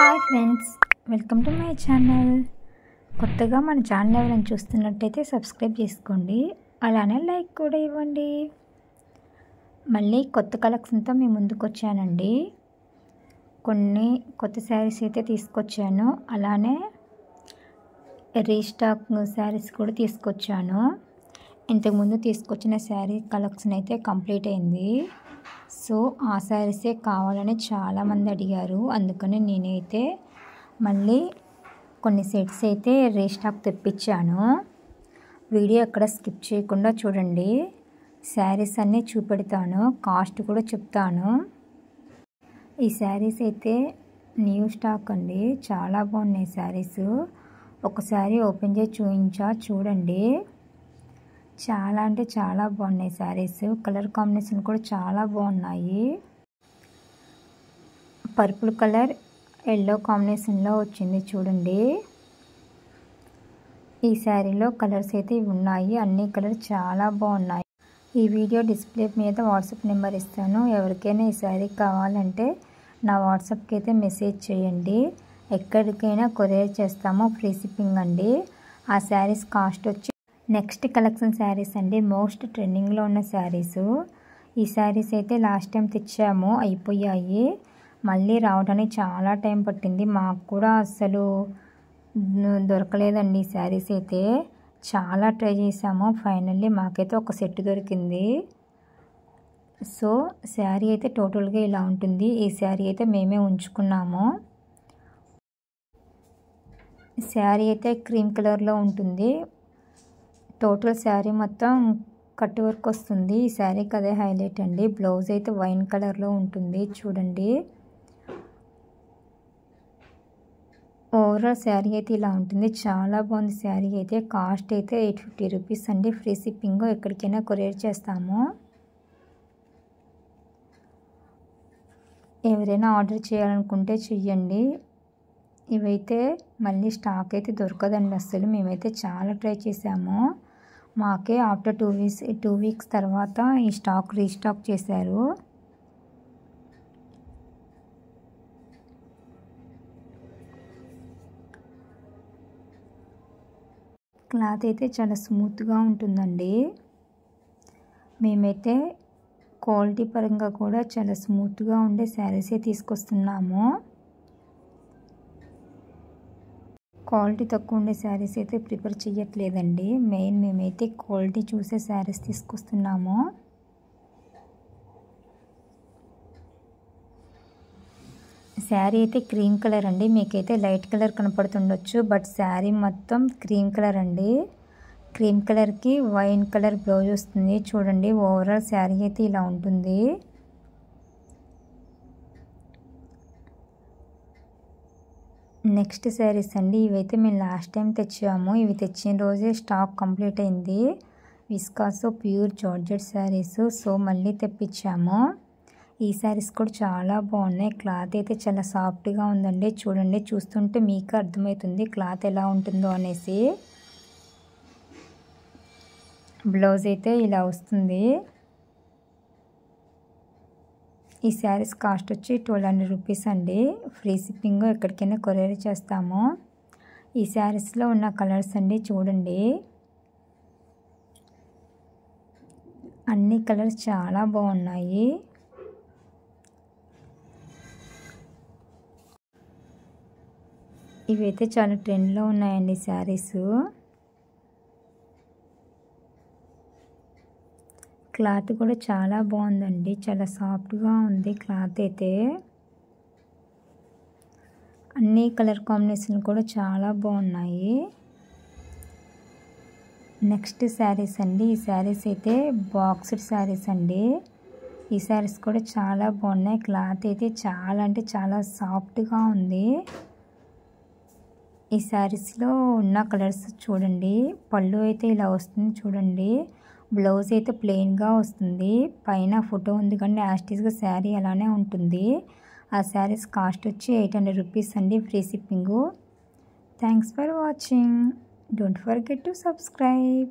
Hi friends, welcome to my channel. కొత్తగా మన channel ఎవరైనా చూస్తున్నట్టయితే సబ్స్క్రైబ్ చేసుకోండి, అలానే లైక్ కూడా ఇవ్వండి. మళ్ళీ కొత్త కలెక్షన్తో మీ ముందుకు వచ్చానండి. కొన్ని కొత్త శారీస్ అయితే తీసుకొచ్చాను, అలానే రీస్టాక్ శారీస్ కూడా తీసుకొచ్చాను. ఇంతకుముందు తీసుకొచ్చిన శారీ కలెక్షన్ అయితే కంప్లీట్ అయింది. సో ఆ శారీసే కావాలని చాలామంది అడిగారు, అందుకని నేనైతే మళ్ళీ కొన్ని సెట్స్ అయితే రీస్టాక్ తెప్పించాను. వీడియో ఎక్కడ స్కిప్ చేయకుండా చూడండి. శారీస్ అన్నీ చూపెడతాను, కాస్ట్ కూడా చెప్తాను. ఈ శారీస్ అయితే న్యూ స్టాక్ అండి, చాలా బాగున్నాయి శారీస్. ఒకసారి ఓపెన్ చేసి చూడండి. చాలా అంటే చాలా బాగున్నాయి శారీస్. కలర్ కాంబినేషన్ కూడా చాలా బాగున్నాయి. పర్పుల్ కలర్ ఎల్లో కాంబినేషన్లో వచ్చింది చూడండి. ఈ శారీలో కలర్స్ అయితే ఉన్నాయి, అన్ని కలర్ చాలా బాగున్నాయి. ఈ వీడియో డిస్ప్లే మీద వాట్సాప్ నెంబర్ ఇస్తాను. ఎవరికైనా ఈ శారీ కావాలంటే నా వాట్సాప్కి అయితే మెసేజ్ చేయండి. ఎక్కడికైనా కొరియర్ చేస్తాము, ఫ్రీ షిప్పింగ్ అండి. ఆ శారీస్ కాస్ట్ వచ్చి నెక్స్ట్ కలెక్షన్ శారీస్ అండి, మోస్ట్ ట్రెండింగ్లో ఉన్న శారీస్. ఈ శారీస్ అయితే లాస్ట్ టైం తెచ్చాము, అయిపోయాయి. మళ్ళీ రావడానికి చాలా టైం పట్టింది, మాకు కూడా అస్సలు దొరకలేదండి. ఈ శారీస్ అయితే చాలా ట్రై చేసాము, ఫైనల్లీ మాకైతే ఒక సెట్ దొరికింది. సో శారీ అయితే టోటల్గా ఇలా ఉంటుంది. ఈ శారీ అయితే మేమే ఉంచుకున్నాము. శారీ అయితే క్రీమ్ కలర్లో ఉంటుంది. టోటల్ శారీ మొత్తం కట్ వర్క్ వస్తుంది. ఈ శారీకి అదే హైలైట్ అండి. బ్లౌజ్ అయితే వైన్ కలర్లో ఉంటుంది చూడండి. ఓవరాల్ శారీ అయితే ఇలా ఉంటుంది, చాలా బాగుంది శారీ అయితే. కాస్ట్ అయితే 850 రూపీస్ అండి, ఫ్రీ షిప్పింగ్. ఎక్కడికైనా కొరియర్ చేస్తాము. ఎవరైనా ఆర్డర్ చేయాలనుకుంటే చెయ్యండి. ఇవైతే మళ్ళీ స్టాక్ అయితే దొరకదండి అస్సలు. మేమైతే చాలా ట్రై చేసాము, మాకే ఆఫ్టర్ 2 వీక్స్ తర్వాత ఈ స్టాక్ రీస్టాక్ చేశారు. క్లాత్ అయితే చాలా స్మూత్గా ఉంటుందండి. మేమైతే క్వాలిటీ పరంగా కూడా చాలా స్మూత్గా ఉండే శారీసే తీసుకొస్తున్నాము. క్వాలిటీ తక్కువ ఉండే శారీస్ అయితే ప్రిఫర్ చేయట్లేదండి. మేమైతే క్వాలిటీ చూసే శారీస్ తీసుకొస్తున్నాము. శారీ అయితే క్రీమ్ కలర్ అండి, మీకైతే లైట్ కలర్ కనపడుతుండొచ్చు, బట్ శారీ మొత్తం క్రీమ్ కలర్ అండి. క్రీమ్ కలర్కి వైన్ కలర్ బ్లౌజ్ వస్తుంది చూడండి. ఓవరాల్ శారీ అయితే ఇలా ఉంటుంది. నెక్స్ట్ శారీస్ అండి, ఇవైతే మేము లాస్ట్ టైం తెచ్చాము. ఇవి తెచ్చిన రోజే స్టాక్ కంప్లీట్ అయింది. విస్కాసో ప్యూర్ జార్జెట్ శారీస్. సో మళ్ళీ తెప్పించాము. ఈ శారీస్ కూడా చాలా బాగున్నాయి. క్లాత్ అయితే చాలా సాఫ్ట్గా ఉందండి. చూడండి, చూస్తుంటే మీకు అర్థమవుతుంది క్లాత్ ఎలా ఉంటుందో అనేసి. బ్లౌజ్ అయితే ఇలా వస్తుంది. ఈ శారీస్ కాస్ట్ వచ్చి 1200 రూపీస్ అండి, ఫ్రీ షిప్పింగ్. ఎక్కడికైనా కొరియర్ చేస్తాము. ఈ శారీస్లో ఉన్న కలర్స్ అండి చూడండి, అన్ని కలర్స్ చాలా బాగున్నాయి. ఇవైతే చాలా ట్రెండ్లో ఉన్నాయండి శారీస్. క్లాత్ కూడా చాలా బాగుందండి, చాలా సాఫ్ట్గా ఉంది క్లాత్ అయితే. అన్ని కలర్ కాంబినేషన్ కూడా చాలా బాగున్నాయి. నెక్స్ట్ శారీస్ అండి, ఈ శారీస్ అయితే బాక్స్డ్ శారీస్ అండి. ఈ శారీస్ కూడా చాలా బాగున్నాయి. క్లాత్ అయితే చాలా అంటే చాలా సాఫ్ట్గా ఉంది. ఈ శారీస్లో ఉన్న కలర్స్ చూడండి. పళ్ళు అయితే ఇలా వస్తుంది చూడండి. బ్లౌజ్ అయితే ప్లెయిన్గా వస్తుంది, పైన ఫోటో ఉంది కానీ యాస్టీస్గా శారీ అలానే ఉంటుంది. ఆ శారీస్ కాస్ట్ వచ్చి 800 రూపీస్ అండి, free shipping. Thanks for watching. Don't forget to subscribe.